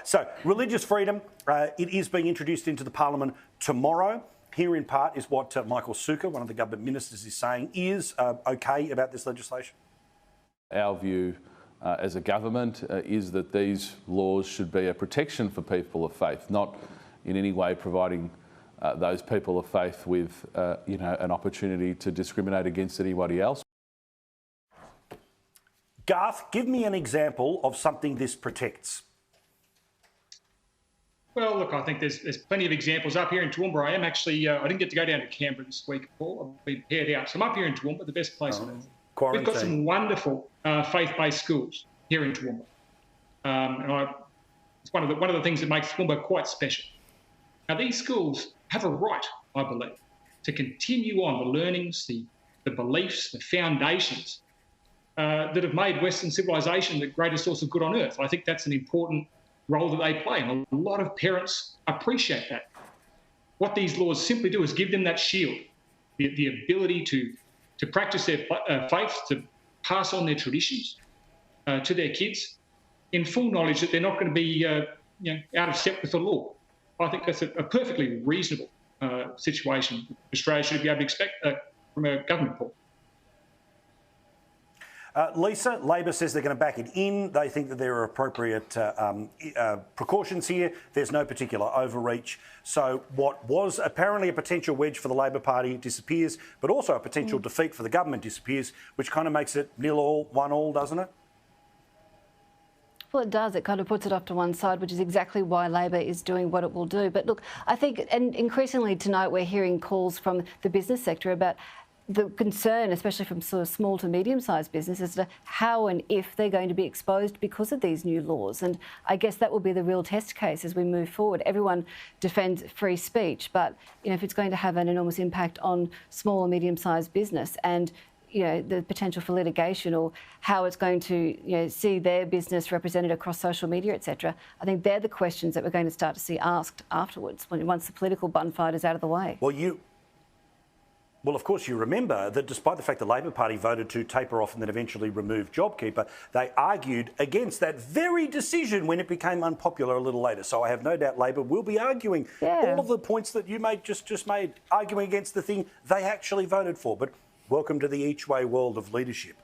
so religious freedom, it is being introduced into the Parliament tomorrow. Here in part is what Michael Sukkar, one of the government ministers, is saying is okay about this legislation. Our view as a government is that these laws should be a protection for people of faith, not in any way providing those people of faith with an opportunity to discriminate against anybody else. Garth, give me an example of something this protects. Well, look, I think there's plenty of examples up here in Toowoomba. I am actually, I didn't get to go down to Canberra this week, Paul. I've been paired out. So I'm up here in Toowoomba, the best place on earth. We've got some wonderful faith-based schools here in Toowoomba. It's one of the things that makes Toowoomba quite special. Now, these schools have a right, I believe, to continue on the learnings, the beliefs, the foundations that have made Western civilisation the greatest source of good on earth. I think that's an important role that they play, and a lot of parents appreciate that. What these laws simply do is give them that shield, the ability to practice their faith, to pass on their traditions to their kids in full knowledge that they're not going to be out of step with the law. I think that's a perfectly reasonable situation Australia should be able to expect from a government point. Leisa, Labor says they're going to back it in. They think that there are appropriate precautions here. There's no particular overreach. So what was apparently a potential wedge for the Labor Party disappears, but also a potential defeat for the government disappears, which kind of makes it 0-all, 1-all, doesn't it? Well, it does. It kind of puts it off to one side, which is exactly why Labor is doing what it will do. But look, I think, and increasingly tonight we're hearing calls from the business sector about the concern, especially from sort of small to medium-sized businesses, to how and if they're going to be exposed because of these new laws. And I guess that will be the real test case as we move forward. Everyone defends free speech, but if it's going to have an enormous impact on small or medium-sized business and the potential for litigation, or how it's going to see their business represented across social media, etc. I think they're the questions that we're going to start to see asked afterwards, once the political bunfight is out of the way. Well, of course, you remember that despite the fact the Labor Party voted to taper off and then eventually remove JobKeeper, they argued against that very decision when it became unpopular a little later. So I have no doubt Labor will be arguing all of the points that you just made, arguing against the thing they actually voted for. But welcome to the each-way world of leadership.